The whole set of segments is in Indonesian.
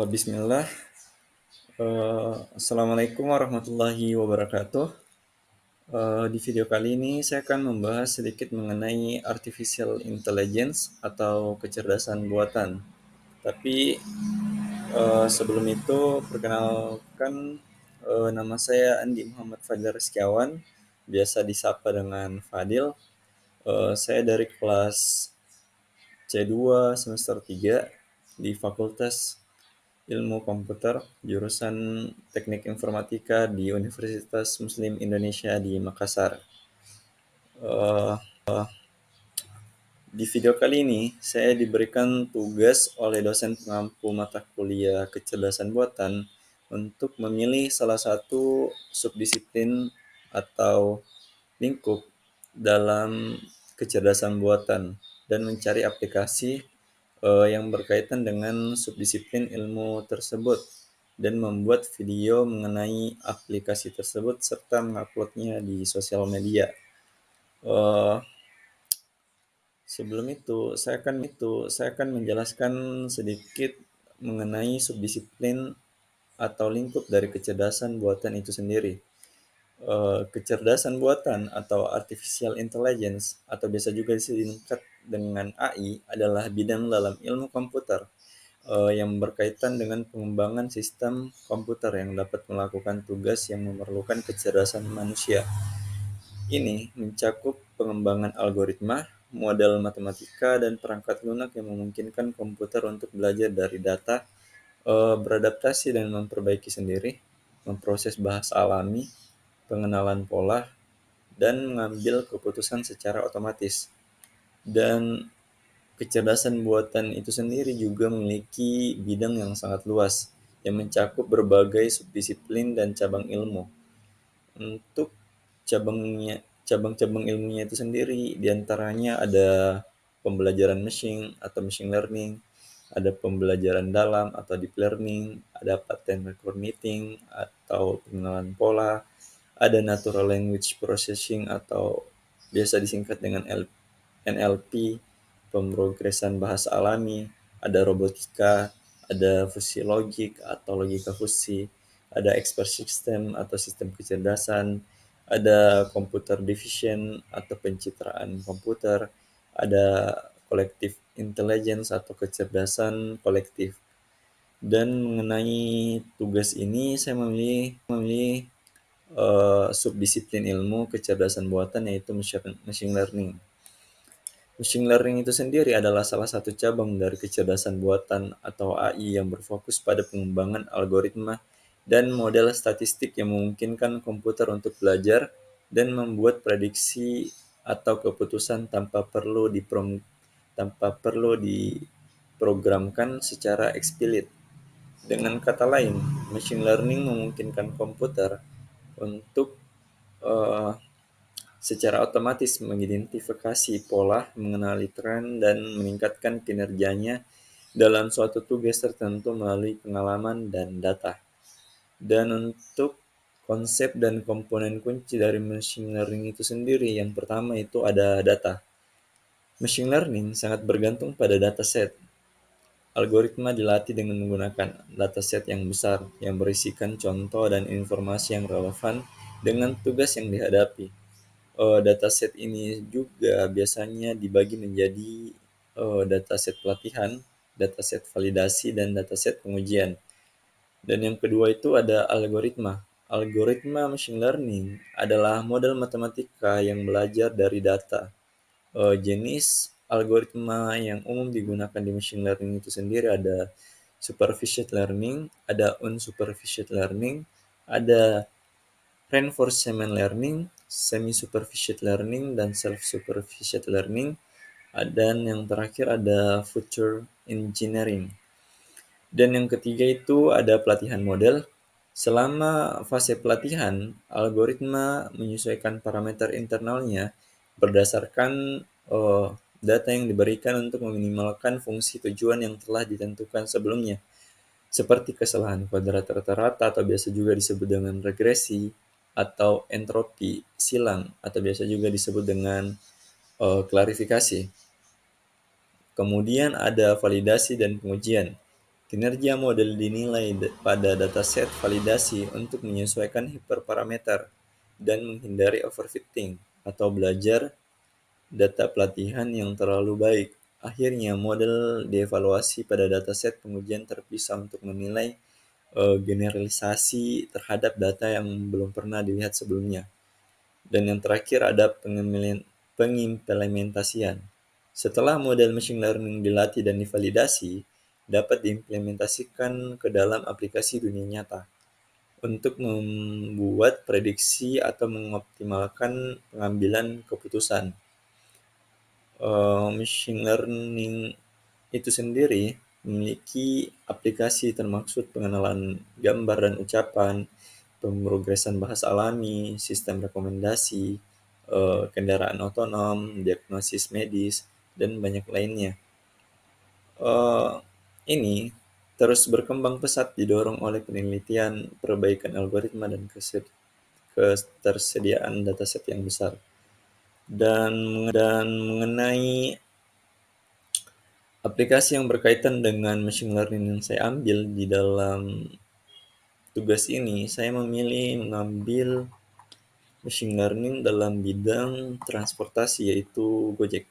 Bismillah. Assalamualaikum warahmatullahi wabarakatuh. Di video kali ini saya akan membahas sedikit mengenai artificial intelligence atau kecerdasan buatan. Tapi sebelum itu, perkenalkan, nama saya Andi Muhammad Fadil Rizkiawan, biasa disapa dengan Fadil. Saya dari kelas C2 semester 3 di Fakultas Ilmu Komputer, jurusan Teknik Informatika di Universitas Muslim Indonesia di Makassar. Eh, di video kali ini, saya diberikan tugas oleh dosen pengampu mata kuliah kecerdasan buatan untuk memilih salah satu subdisiplin atau lingkup dalam kecerdasan buatan dan mencari aplikasi yang berkaitan dengan subdisiplin ilmu tersebut dan membuat video mengenai aplikasi tersebut serta menguploadnya di sosial media. Eh, Sebelum itu, saya akan menjelaskan sedikit mengenai subdisiplin atau lingkup dari kecerdasan buatan itu sendiri. Kecerdasan buatan atau artificial intelligence atau biasa juga disingkat dengan AI adalah bidang dalam ilmu komputer yang berkaitan dengan pengembangan sistem komputer yang dapat melakukan tugas yang memerlukan kecerdasan manusia. Ini mencakup pengembangan algoritma, model matematika, dan perangkat lunak yang memungkinkan komputer untuk belajar dari data, beradaptasi dan memperbaiki sendiri, memproses bahasa alami, pengenalan pola, dan mengambil keputusan secara otomatis. Dan kecerdasan buatan itu sendiri juga memiliki bidang yang sangat luas, yang mencakup berbagai subdisiplin dan cabang ilmu. Untuk cabang-cabang ilmunya itu sendiri, diantaranya ada pembelajaran machine atau machine learning, ada pembelajaran dalam atau deep learning, ada pattern recognition atau pengenalan pola, ada natural language processing atau biasa disingkat dengan NLP, pemrograman bahasa alami, ada robotika, ada fusi logik atau logika fusi, ada expert system atau sistem kecerdasan, ada computer division atau pencitraan komputer, ada collective intelligence atau kecerdasan kolektif. Dan mengenai tugas ini saya memilih subdisiplin ilmu kecerdasan buatan yaitu machine learning. Machine learning itu sendiri adalah salah satu cabang dari kecerdasan buatan atau AI yang berfokus pada pengembangan algoritma dan model statistik yang memungkinkan komputer untuk belajar dan membuat prediksi atau keputusan tanpa perlu diprogramkan secara eksplisit. Dengan kata lain, machine learning memungkinkan komputer untuk eh, secara otomatis mengidentifikasi pola, mengenali tren, dan meningkatkan kinerjanya dalam suatu tugas tertentu melalui pengalaman dan data. Dan untuk konsep dan komponen kunci dari machine learning itu sendiri, yang pertama itu ada data. Machine learning sangat bergantung pada dataset. Algoritma dilatih dengan menggunakan dataset yang besar, yang berisikan contoh dan informasi yang relevan dengan tugas yang dihadapi. Dataset ini juga biasanya dibagi menjadi dataset pelatihan, dataset validasi, dan dataset pengujian. Dan yang kedua itu ada algoritma. Algoritma machine learning adalah model matematika yang belajar dari data. Jenis algoritma yang umum digunakan di machine learning itu sendiri ada supervised learning, ada unsupervised learning, ada reinforcement learning, semi-supervised learning, dan self-supervised learning. Dan yang terakhir ada future engineering. Dan yang ketiga itu ada pelatihan model. Selama fase pelatihan, algoritma menyesuaikan parameter internalnya berdasarkan data yang diberikan untuk meminimalkan fungsi tujuan yang telah ditentukan sebelumnya, seperti kesalahan kuadrat rata-rata atau biasa juga disebut dengan regresi, atau entropi silang atau biasa juga disebut dengan klarifikasi. Kemudian ada validasi dan pengujian. Kinerja model dinilai pada dataset validasi untuk menyesuaikan hiperparameter dan menghindari overfitting atau belajar data pelatihan yang terlalu baik. Akhirnya, model dievaluasi pada dataset pengujian terpisah untuk menilai generalisasi terhadap data yang belum pernah dilihat sebelumnya. Dan yang terakhir ada pengimplementasian. Setelah model machine learning dilatih dan divalidasi, dapat diimplementasikan ke dalam aplikasi dunia nyata untuk membuat prediksi atau mengoptimalkan pengambilan keputusan. Machine learning itu sendiri memiliki aplikasi termaksud pengenalan gambar dan ucapan, pemrograman bahasa alami, sistem rekomendasi, kendaraan otonom, diagnosis medis, dan banyak lainnya. Eh, ini terus berkembang pesat didorong oleh penelitian, perbaikan algoritma, dan ketersediaan dataset yang besar. Dan mengenai aplikasi yang berkaitan dengan machine learning yang saya ambil di dalam tugas ini, saya memilih mengambil machine learning dalam bidang transportasi, yaitu Gojek.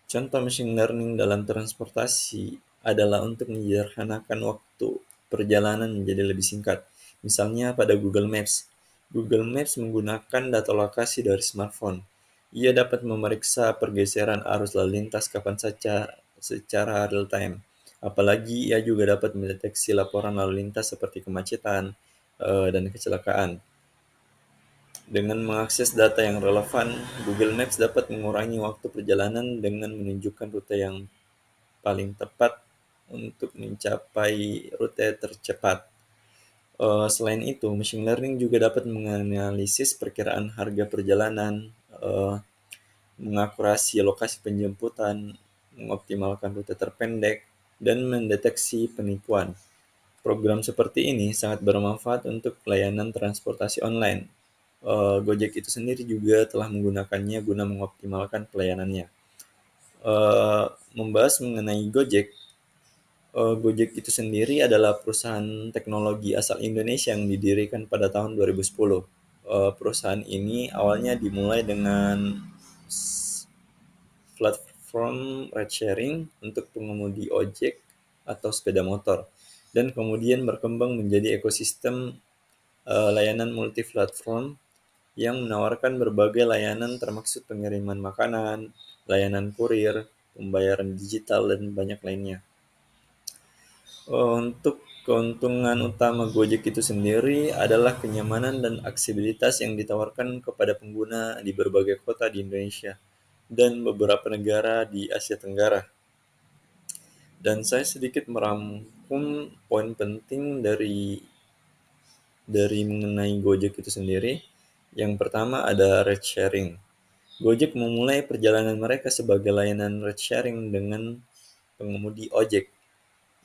Contoh machine learning dalam transportasi adalah untuk menyederhanakan waktu perjalanan menjadi lebih singkat. Misalnya pada Google Maps. Google Maps menggunakan data lokasi dari smartphone. Ia dapat memeriksa pergeseran arus lalu lintas kapan saja secara real time. Apalagi ia juga dapat mendeteksi laporan lalu lintas seperti kemacetan dan kecelakaan. Dengan mengakses data yang relevan, Google Maps dapat mengurangi waktu perjalanan dengan menunjukkan rute yang paling tepat untuk mencapai rute tercepat. Selain itu, machine learning juga dapat menganalisis perkiraan harga perjalanan, mengakurasi lokasi penjemputan, mengoptimalkan rute terpendek, dan mendeteksi penipuan. Program seperti ini sangat bermanfaat untuk layanan transportasi online. Gojek itu sendiri juga telah menggunakannya guna mengoptimalkan pelayanannya. Membahas mengenai Gojek, Gojek itu sendiri adalah perusahaan teknologi asal Indonesia yang didirikan pada tahun 2010. Perusahaan ini awalnya dimulai dengan platform ride sharing untuk pengemudi ojek atau sepeda motor, dan kemudian berkembang menjadi ekosistem layanan multi-platform yang menawarkan berbagai layanan termasuk pengiriman makanan, layanan kurir, pembayaran digital, dan banyak lainnya. Untuk keuntungan utama Gojek itu sendiri adalah kenyamanan dan aksesibilitas yang ditawarkan kepada pengguna di berbagai kota di Indonesia dan beberapa negara di Asia Tenggara. Dan saya sedikit merangkum poin penting dari mengenai Gojek itu sendiri. Yang pertama ada ride sharing. Gojek memulai perjalanan mereka sebagai layanan ride sharing dengan pengemudi ojek.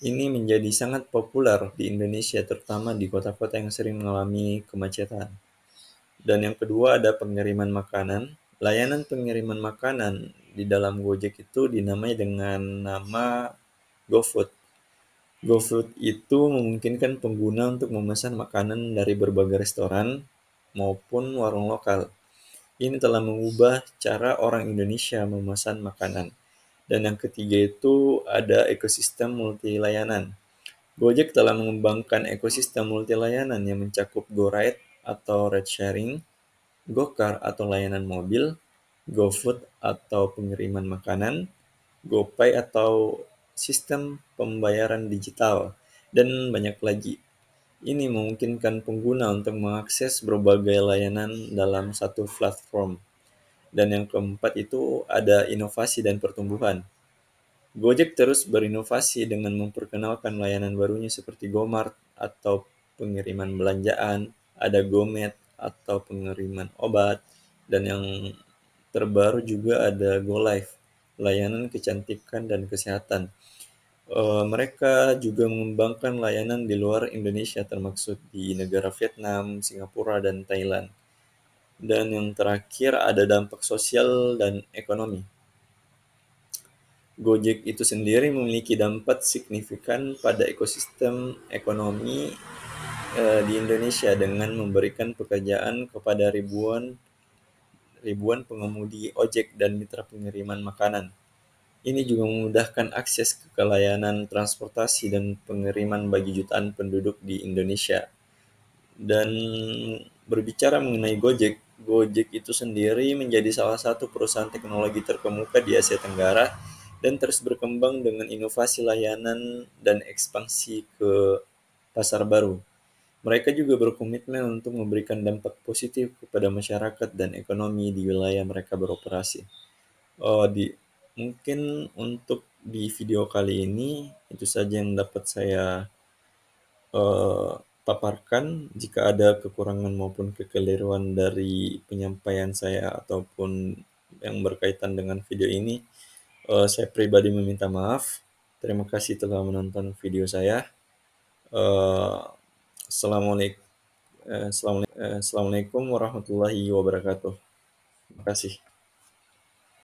Ini menjadi sangat populer di Indonesia, terutama di kota-kota yang sering mengalami kemacetan. Dan yang kedua ada pengiriman makanan. Layanan pengiriman makanan di dalam Gojek itu dinamai dengan nama GoFood. GoFood itu memungkinkan pengguna untuk memesan makanan dari berbagai restoran maupun warung lokal. Ini telah mengubah cara orang Indonesia memesan makanan. Dan yang ketiga itu ada ekosistem multi layanan. Gojek telah mengembangkan ekosistem multi layanan yang mencakup GoRide atau ride sharing, GoCar atau layanan mobil, GoFood atau pengiriman makanan, GoPay atau sistem pembayaran digital, dan banyak lagi. Ini memungkinkan pengguna untuk mengakses berbagai layanan dalam satu platform. Dan yang keempat itu ada inovasi dan pertumbuhan. Gojek terus berinovasi dengan memperkenalkan layanan barunya seperti GoMart atau pengiriman belanjaan, ada GoMed atau pengiriman obat, dan yang terbaru juga ada GoLife, layanan kecantikan dan kesehatan. Mereka juga mengembangkan layanan di luar Indonesia termasuk di negara Vietnam, Singapura, dan Thailand. Dan yang terakhir ada dampak sosial dan ekonomi. Gojek itu sendiri memiliki dampak signifikan pada ekosistem ekonomi di Indonesia dengan memberikan pekerjaan kepada ribuan ribuan pengemudi ojek dan mitra pengiriman makanan. Ini juga memudahkan akses ke layanan transportasi dan pengiriman bagi jutaan penduduk di Indonesia. Dan berbicara mengenai Gojek, Gojek itu sendiri menjadi salah satu perusahaan teknologi terkemuka di Asia Tenggara dan terus berkembang dengan inovasi layanan dan ekspansi ke pasar baru. Mereka juga berkomitmen untuk memberikan dampak positif kepada masyarakat dan ekonomi di wilayah mereka beroperasi. Oh, mungkin untuk di video kali ini itu saja yang dapat saya eh, paparkan. Jika ada kekurangan maupun kekeliruan dari penyampaian saya ataupun yang berkaitan dengan video ini, saya pribadi meminta maaf. Terima kasih telah menonton video saya. Eh, Assalamualaikum warahmatullahi wabarakatuh. Terima kasih.